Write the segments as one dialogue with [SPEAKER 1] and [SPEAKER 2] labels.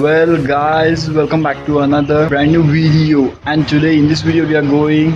[SPEAKER 1] Well guys, welcome back to another brand new video, and today in this video we are going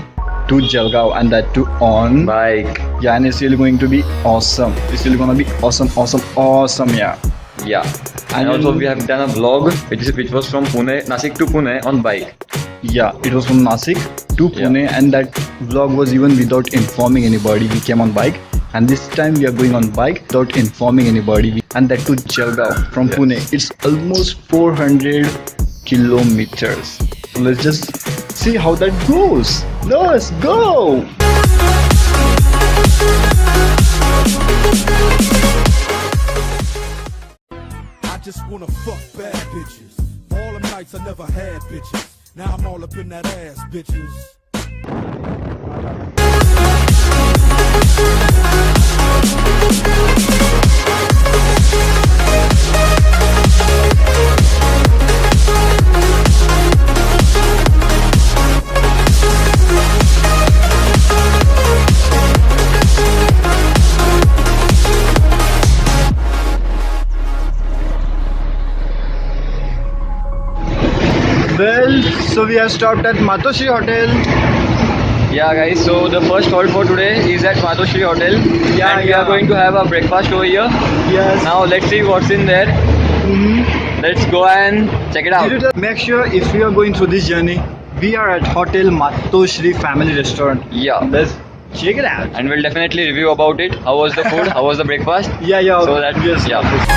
[SPEAKER 1] to Jalgaon, and that too on
[SPEAKER 2] Bike.
[SPEAKER 1] yeah, and it's really going to be awesome. It's really gonna be awesome, yeah.
[SPEAKER 2] Yeah. And also we have done a vlog which was from Pune, Nasik to Pune on bike.
[SPEAKER 1] Yeah, it was from Nasik to Pune, and that vlog was even without informing anybody. We came on bike, and this time we are going on bike without informing anybody, and that to Jalgaon from Pune. It's almost 400 kilometers. So let's just see how that goes. Let's go.
[SPEAKER 3] I just wanna fuck bad bitches. All them nights I never had bitches. Now I'm all up in that ass, bitches.
[SPEAKER 1] Well, so we have stopped at Matoshri Hotel.
[SPEAKER 2] Yeah guys, so the first halt for today is at Matoshri Hotel.
[SPEAKER 1] Yeah,
[SPEAKER 2] and we are going to have a breakfast over here.
[SPEAKER 1] Yes.
[SPEAKER 2] Now let's see what's in there. Let's go and check it out.
[SPEAKER 1] Make sure if you are going through this journey, we are at Hotel Matoshri Family Restaurant.
[SPEAKER 2] Yeah.
[SPEAKER 1] Let's check it out.
[SPEAKER 2] And we'll definitely review about it. How was the food? How was the breakfast?
[SPEAKER 1] Yeah.
[SPEAKER 2] So that yeah.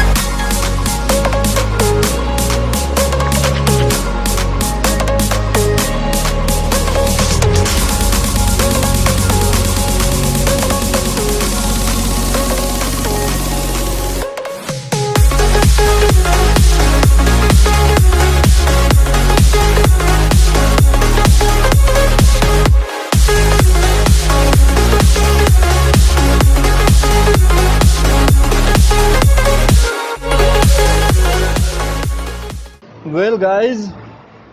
[SPEAKER 1] Well guys,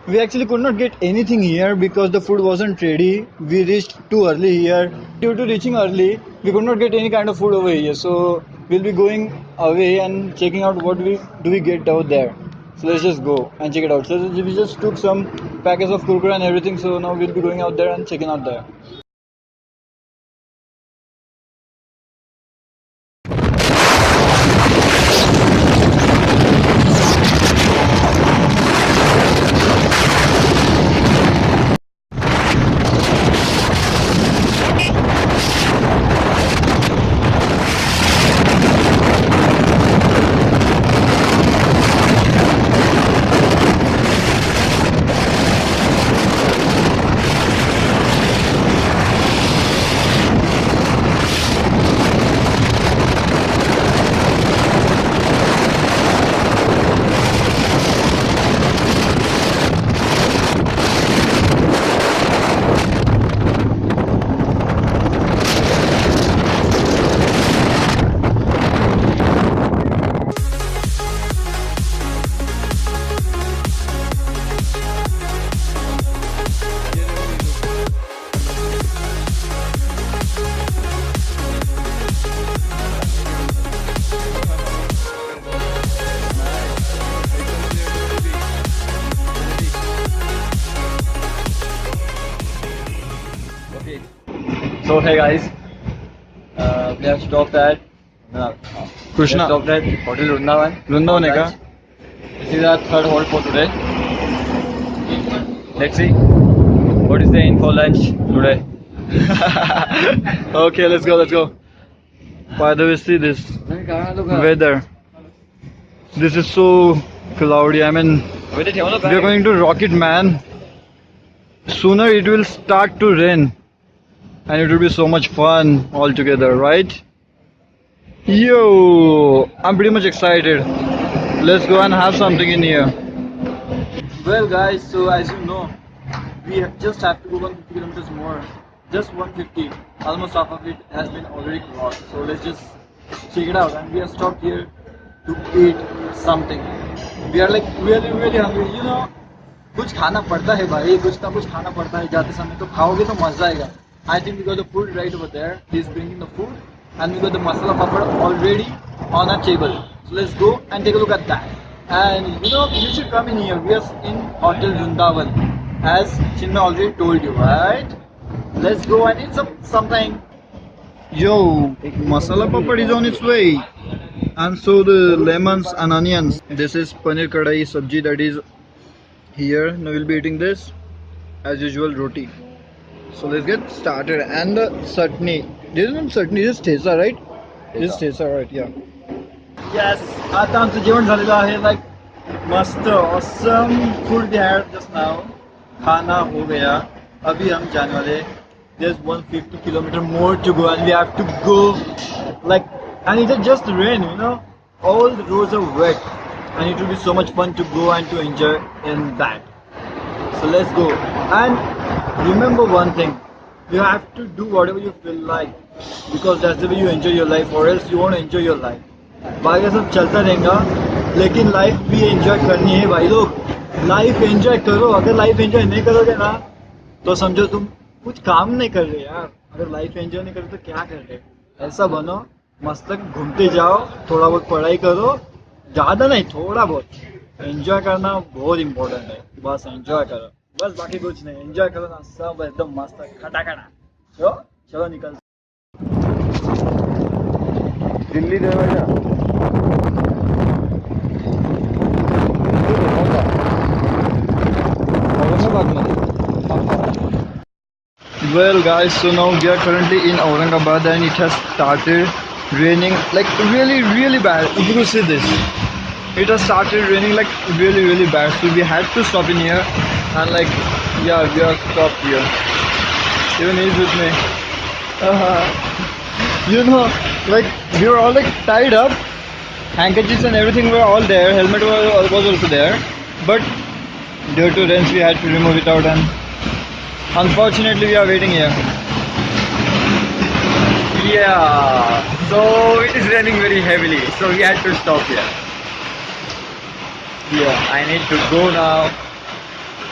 [SPEAKER 1] we actually could not get anything here because the food wasn't ready. We reached too early here. Due to reaching early, we could not get any kind of food over here. So we'll be going away and checking out what we get out there. So let's just go and check it out. So we just took some packets of kurkura and everything. So now we'll be going out there and checking out there.
[SPEAKER 2] Okay. So hey guys, we have stopped at
[SPEAKER 1] Krishna.
[SPEAKER 2] We have stopped at Hotel Vrindavan.
[SPEAKER 1] Vrindavan hai ka?
[SPEAKER 2] This is our third halt for today. Let's see what is the in for lunch today.
[SPEAKER 1] Okay, let's go. By the way, see this weather. This is so cloudy. I mean, we are going to rock it, man. Sooner it will start to rain, and it will be so much fun all together, right? Yo, I'm pretty much excited. Let's go and have something in here. Well guys, so as you know, we just have to go 150 kilometers more. Just 150. Almost half of it has been already crossed. So let's just check it out. And we are stopped here to eat something. We are like really hungry. You know, कुछ खाना पड़ता है भाई, कुछ ना कुछ खाना पड़ता है जाते समय, तो खाओगे तो मजा आएगा. I think we got the food right over there. He's bringing the food, and we got the masala papad already on our table. So let's go and take a look at that. And you know, you should come in here. We are in Hotel Vrindavan, as Chinmay already told you, right? Let's go and eat something. Yo, masala papad is on its way. And so the lemons and onions. This is paneer kadai sabji that is here. Now we'll be eating this as usual roti. So let's get started. And the chutney. This is not chutney, this is tesa, right? This is tesa, right? Yeah. Yes, आता आमचं जेवण झालेलं आहे. Like मस्त awesome food we had just now. खाना हो गया. अभी हम जाने वाले. There's 150 kilometer more to go and we have to go like, and it's just rain, you know, all the roads are wet and it will be so much fun to go and to enjoy in that. So let's go. And remember one thing, you have to do whatever you feel like, because that's the way you enjoy your life, or else you won't enjoy your life. बाकी सब चलता रहेगा, लेकिन life भी enjoy करनी है भाई लोग. लाइफ एंजॉय करो. अगर लाइफ एंजॉय नहीं करोगे ना तो समझो तुम कुछ काम नहीं कर रहे यार. अगर लाइफ एंजॉय नहीं करो तो क्या कर रहे. ऐसा बनो, मस्त घूमते जाओ, थोड़ा बहुत पढ़ाई करो, ज़्यादा नहीं, थोड़ा बहुत. एंजॉय करना बहुत इम्पोर्टेंट है. बस एंजॉय करो, बस बाकी कुछ नहीं. एंजॉय करो ना, सब एकदम मस्त खटाखटा. चलो निकल.
[SPEAKER 2] दिल्ली दरवाजा.
[SPEAKER 1] Well guys, so now we are currently in Aurangabad and it has started raining like really bad. If you could see this, it has started raining like really bad. So we had to stop in here and like, yeah, we are stopped here. Even he's with me. You know, like we were all like tied up, handkerchiefs and everything were all there, helmet was also there, but due to rains we had to remove it out, and unfortunately we are waiting here.
[SPEAKER 2] Yeah, so it is raining very heavily, so we had to stop here.
[SPEAKER 1] Yeah.
[SPEAKER 2] I need to go now.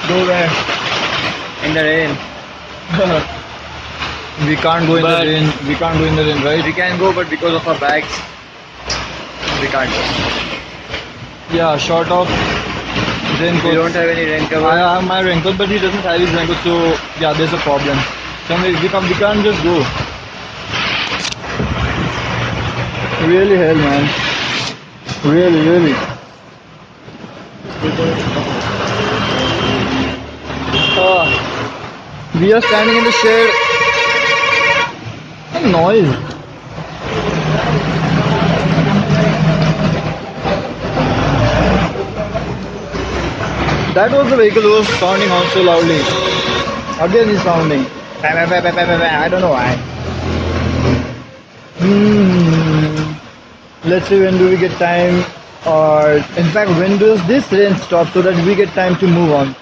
[SPEAKER 1] Go where?
[SPEAKER 2] In the rain.
[SPEAKER 1] We can't go in
[SPEAKER 2] But-
[SPEAKER 1] the rain. We can't go in the rain, right?
[SPEAKER 2] We can go, but because of our bags, we can't go.
[SPEAKER 1] Yeah, short of raincoat.
[SPEAKER 2] We don't have any rain cover.
[SPEAKER 1] I have my raincoat, but he doesn't have his raincoat, so yeah, there's a problem. So we can't just go. Really hell, man. Really. We are standing in the shade. What noise? That was the vehicle who was sounding on so loudly. Again he's sounding. I don't know why. Let's see when do we get time, or in fact when does this rain stop so that we get time to move on.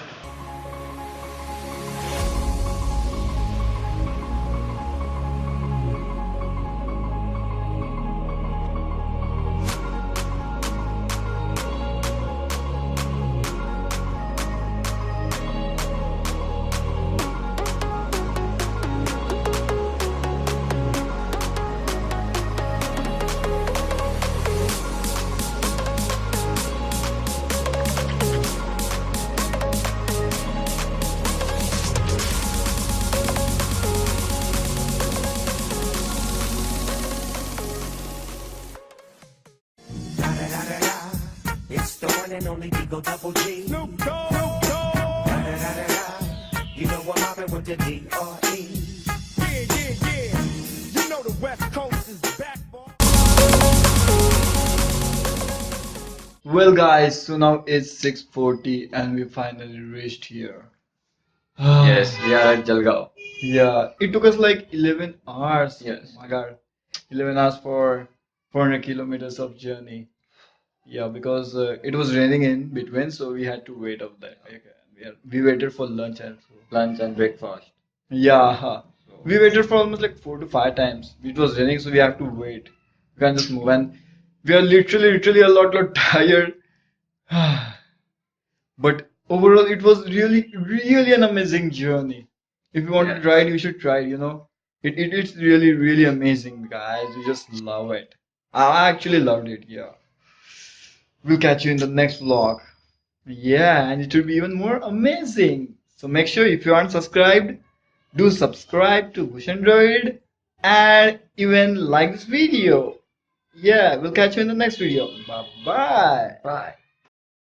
[SPEAKER 4] It's the one and only Digo Double G.
[SPEAKER 3] Snoop Dogg. Snoop Dogg.
[SPEAKER 4] You know I'm mobbing with the D.R.E.
[SPEAKER 3] Yeah. You know the West Coast is back, boy.
[SPEAKER 1] Well guys, so now it's 6:40 and we finally reached here.
[SPEAKER 2] Yes, we are at Jalgaon.
[SPEAKER 1] Yeah, it took us like 11 hours.
[SPEAKER 2] Yes.
[SPEAKER 1] Oh my god. 11 hours for 400 kilometers of journey. Yeah, because it was raining in between, so we had to wait up there. Okay. We waited for lunch and so.
[SPEAKER 2] Lunch and breakfast.
[SPEAKER 1] Yeah, we waited for almost like 4 to 5 times. It was raining, so we have to wait. We can't just move, and we are literally a lot tired. But overall, it was really an amazing journey. If you want to
[SPEAKER 2] Yeah.
[SPEAKER 1] try it, you should try it. You know, it's really amazing, guys. We just love it. I actually loved it. Yeah. We'll catch you in the next vlog. Yeah, and it will be even more amazing. So make sure if you aren't subscribed, do subscribe to BhushanDroid and even like this video. Yeah, we'll catch you in the next video. Bye bye.
[SPEAKER 2] Bye.